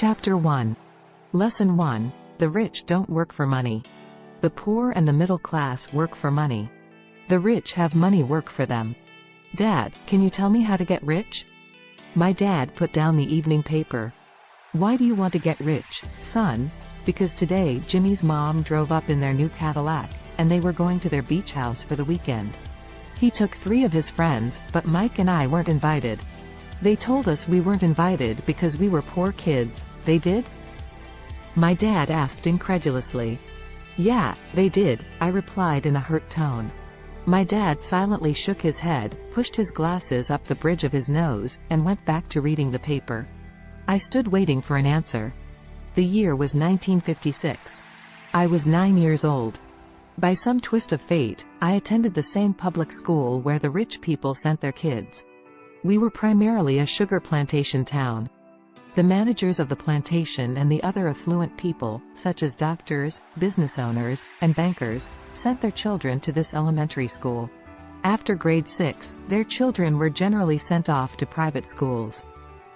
Chapter 1. Lesson 1. The rich don't work for money. The poor and the middle class work for money. The rich have money work for them. Dad, can you tell me how to get rich? My dad put down the evening paper. Why do you want to get rich, son? Because today Jimmy's mom drove up in their new Cadillac, and they were going to their beach house for the weekend. He took 3 of his friends, but Mike and I weren't invited. They told us we weren't invited because we were poor kids. They did? My dad asked incredulously. Yeah, they did, I replied in a hurt tone. My dad silently shook his head, pushed his glasses up the bridge of his nose, and went back to reading the paper. I stood waiting for an answer. The year was 1956. I was 9 years old. By some twist of fate, I attended the same public school where the rich people sent their kids. We were primarily a sugar plantation town. The managers of the plantation and the other affluent people, such as doctors, business owners, and bankers, sent their children to this elementary school. After grade 6, their children were generally sent off to private schools.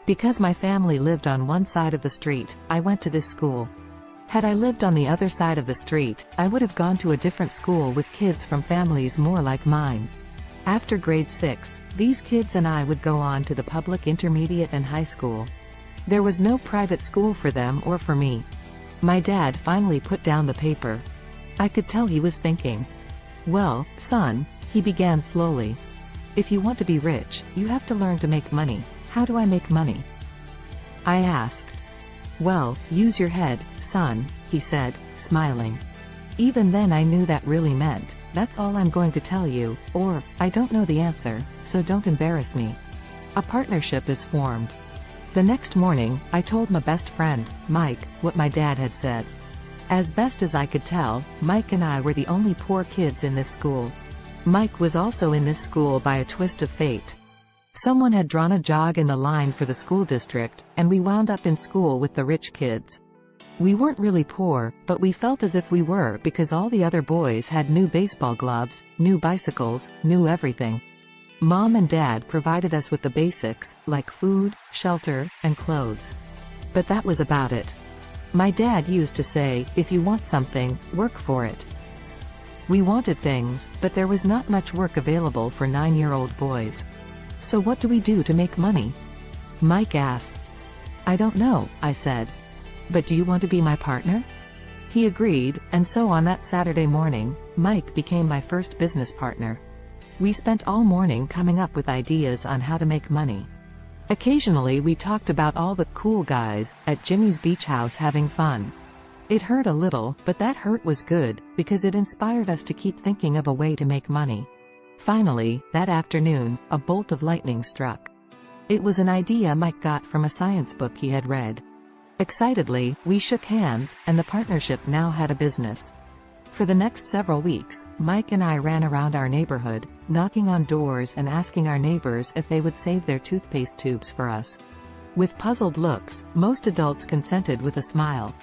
Because my family lived on one side of the street, I went to this school. Had I lived on the other side of the street, I would have gone to a different school with kids from families more like mine. After grade 6, these kids and I would go on to the public intermediate and high school. There was no private school for them or for me. My dad finally put down the paper. I could tell he was thinking. Well, son, he began slowly. If you want to be rich, you have to learn to make money. How do I make money? I asked. Well, use your head, son, he said, smiling. Even then I knew that really meant, that's all I'm going to tell you, or, I don't know the answer, so don't embarrass me. A partnership is formed. The next morning, I told my best friend, Mike, what my dad had said. As best as I could tell, Mike and I were the only poor kids in this school. Mike was also in this school by a twist of fate. Someone had drawn a jog in the line for the school district, and we wound up in school with the rich kids. We weren't really poor, but we felt as if we were because all the other boys had new baseball gloves, new bicycles, new everything. Mom and Dad provided us with the basics, like food, shelter, and clothes. But that was about it. My dad used to say, if you want something, work for it. We wanted things, but there was not much work available for 9-year-old boys. So what do we do to make money? Mike asked. I don't know, I said. But do you want to be my partner? He agreed, and so on that Saturday morning, Mike became my first business partner. We spent all morning coming up with ideas on how to make money. Occasionally we talked about all the cool guys at Jimmy's beach house having fun. It hurt a little, but that hurt was good, because it inspired us to keep thinking of a way to make money. Finally, that afternoon, a bolt of lightning struck. It was an idea Mike got from a science book he had read. Excitedly, we shook hands, and the partnership now had a business. For the next several weeks, Mike and I ran around our neighborhood, knocking on doors and asking our neighbors if they would save their toothpaste tubes for us. With puzzled looks, most adults consented with a smile.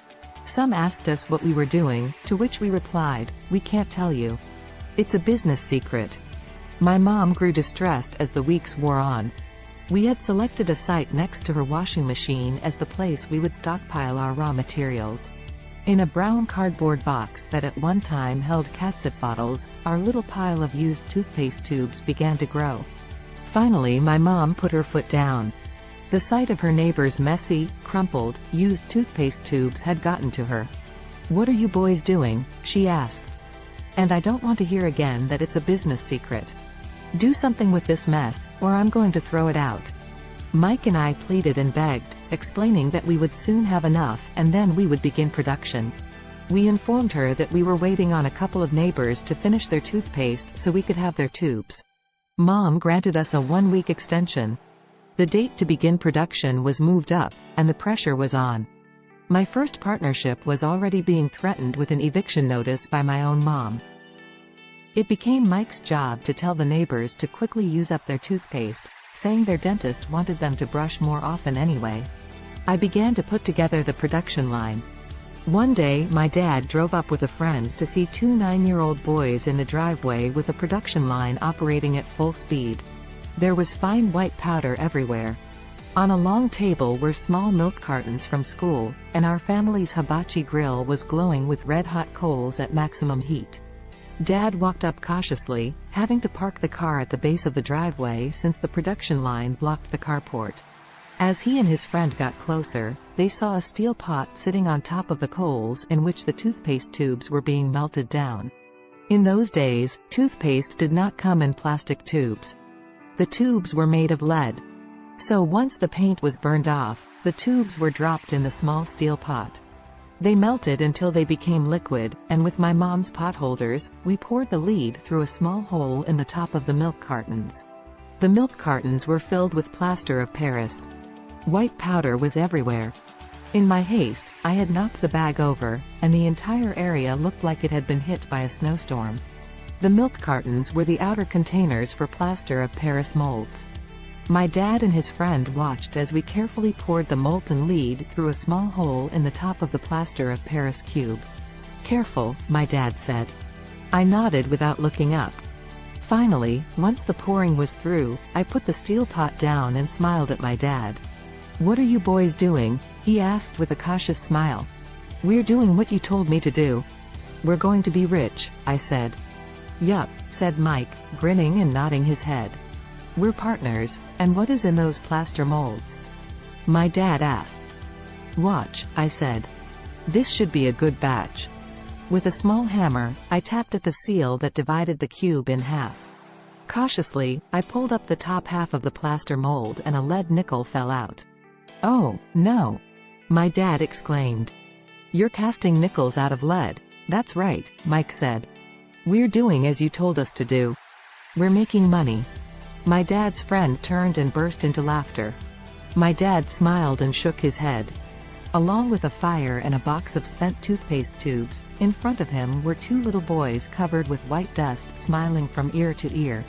Some asked us what we were doing, to which we replied, we can't tell you. It's a business secret. My mom grew distressed as the weeks wore on. We had selected a site next to her washing machine as the place we would stockpile our raw materials. In a brown cardboard box that at one time held catsup bottles, our little pile of used toothpaste tubes began to grow. Finally my mom put her foot down. The sight of her neighbor's messy, crumpled, used toothpaste tubes had gotten to her. What are you boys doing? She asked. And I don't want to hear again that it's a business secret. Do something with this mess, or I'm going to throw it out. Mike and I pleaded and begged, explaining that we would soon have enough, and then we would begin production. We informed her that we were waiting on a couple of neighbors to finish their toothpaste so we could have their tubes. Mom granted us a 1-week extension. The date to begin production was moved up, and the pressure was on. My first partnership was already being threatened with an eviction notice by my own mom. It became Mike's job to tell the neighbors to quickly use up their toothpaste, saying their dentist wanted them to brush more often anyway. I began to put together the production line. One day my dad drove up with a friend to see 2 9-year-old boys in the driveway with a production line operating at full speed. There was fine white powder everywhere. On a long table were small milk cartons from school, and our family's hibachi grill was glowing with red-hot coals at maximum heat. Dad walked up cautiously, having to park the car at the base of the driveway since the production line blocked the carport. As he and his friend got closer, they saw a steel pot sitting on top of the coals in which the toothpaste tubes were being melted down. In those days, toothpaste did not come in plastic tubes. The tubes were made of lead. So once the paint was burned off, the tubes were dropped in the small steel pot. They melted until they became liquid, and with my mom's potholders, we poured the lead through a small hole in the top of the milk cartons. The milk cartons were filled with plaster of Paris. White powder was everywhere. In my haste, I had knocked the bag over, and the entire area looked like it had been hit by a snowstorm. The milk cartons were the outer containers for plaster of Paris molds. My dad and his friend watched as we carefully poured the molten lead through a small hole in the top of the plaster of Paris cube. "Careful," my dad said. I nodded without looking up. Finally, once the pouring was through, I put the steel pot down and smiled at my dad. "What are you boys doing?" he asked with a cautious smile. "We're doing what you told me to do. We're going to be rich," I said. "Yup," said Mike, grinning and nodding his head. "We're partners, and what is in those plaster molds?" my dad asked. "Watch," I said. "This should be a good batch." With a small hammer, I tapped at the seal that divided the cube in half. Cautiously, I pulled up the top half of the plaster mold and a lead nickel fell out. "Oh, no!" my dad exclaimed. "You're casting nickels out of lead." "That's right," Mike said. "We're doing as you told us to do. We're making money." My dad's friend turned and burst into laughter. My dad smiled and shook his head. Along with a fire and a box of spent toothpaste tubes, in front of him were two little boys covered with white dust smiling from ear to ear.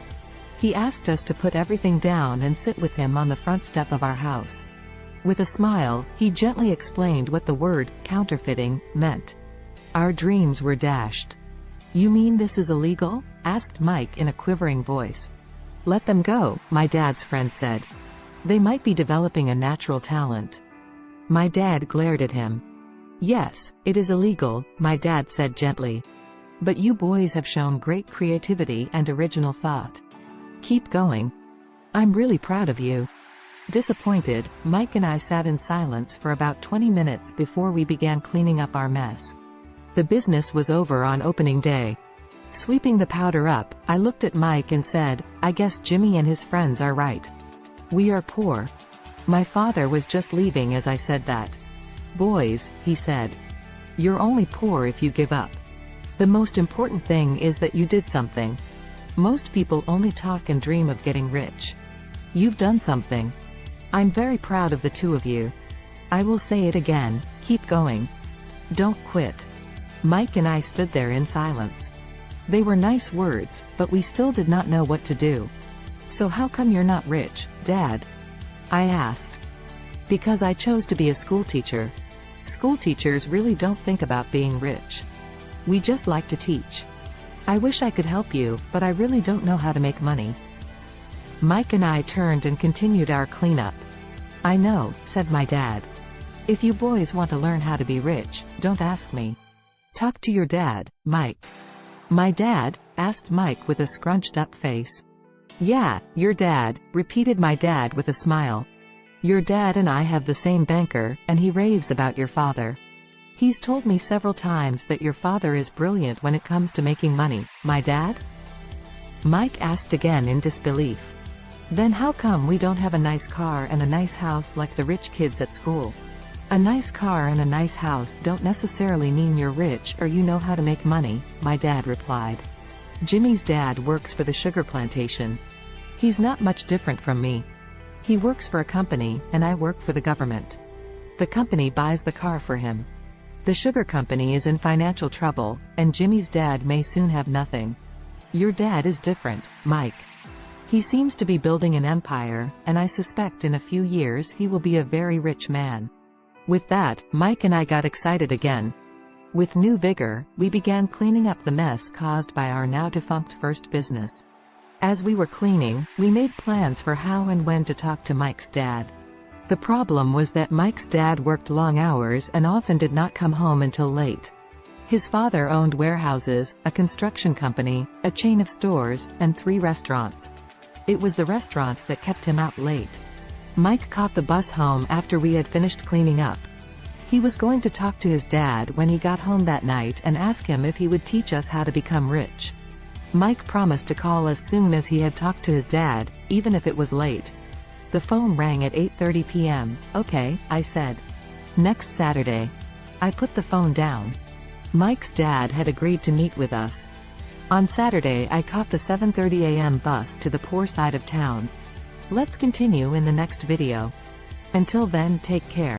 He asked us to put everything down and sit with him on the front step of our house. With a smile, he gently explained what the word counterfeiting meant. Our dreams were dashed. "You mean this is illegal?" asked Mike in a quivering voice. "Let them go," my dad's friend said. "They might be developing a natural talent." My dad glared at him. "Yes, it is illegal," my dad said gently. "But you boys have shown great creativity and original thought. Keep going. I'm really proud of you." Disappointed, Mike and I sat in silence for about 20 minutes before we began cleaning up our mess. The business was over on opening day. Sweeping the powder up, I looked at Mike and said, "I guess Jimmy and his friends are right. We are poor." My father was just leaving as I said that. "Boys," he said, "you're only poor if you give up. The most important thing is that you did something. Most people only talk and dream of getting rich. You've done something. I'm very proud of the two of you. I will say it again, keep going. Don't quit." Mike and I stood there in silence. They were nice words, but we still did not know what to do. "So how come you're not rich, Dad?" I asked. "Because I chose to be a schoolteacher. Schoolteachers really don't think about being rich. We just like to teach. I wish I could help you, but I really don't know how to make money." Mike and I turned and continued our cleanup. "I know," said my dad. "If you boys want to learn how to be rich, don't ask me. Talk to your dad, Mike." "My dad?" asked Mike with a scrunched-up face. "Yeah, your dad," repeated my dad with a smile. "Your dad and I have the same banker, and he raves about your father. He's told me several times that your father is brilliant when it comes to making money." "My dad?" Mike asked again in disbelief. "Then how come we don't have a nice car and a nice house like the rich kids at school?" "A nice car and a nice house don't necessarily mean you're rich or you know how to make money," my dad replied. "Jimmy's dad works for the sugar plantation. He's not much different from me. He works for a company, and I work for the government. The company buys the car for him. The sugar company is in financial trouble, and Jimmy's dad may soon have nothing. Your dad is different, Mike. He seems to be building an empire, and I suspect in a few years he will be a very rich man." With that, Mike and I got excited again. With new vigor, we began cleaning up the mess caused by our now-defunct first business. As we were cleaning, we made plans for how and when to talk to Mike's dad. The problem was that Mike's dad worked long hours and often did not come home until late. His father owned warehouses, a construction company, a chain of stores, and 3 restaurants. It was the restaurants that kept him out late. Mike caught the bus home after we had finished cleaning up. He was going to talk to his dad when he got home that night and ask him if he would teach us how to become rich. Mike promised to call as soon as he had talked to his dad, even if it was late. The phone rang at 8:30 p.m. "Okay," I said. Next Saturday. I put the phone down. Mike's dad had agreed to meet with us. On Saturday I caught the 7:30 a.m. bus to the poor side of town. Let's continue in the next video. Until then, take care.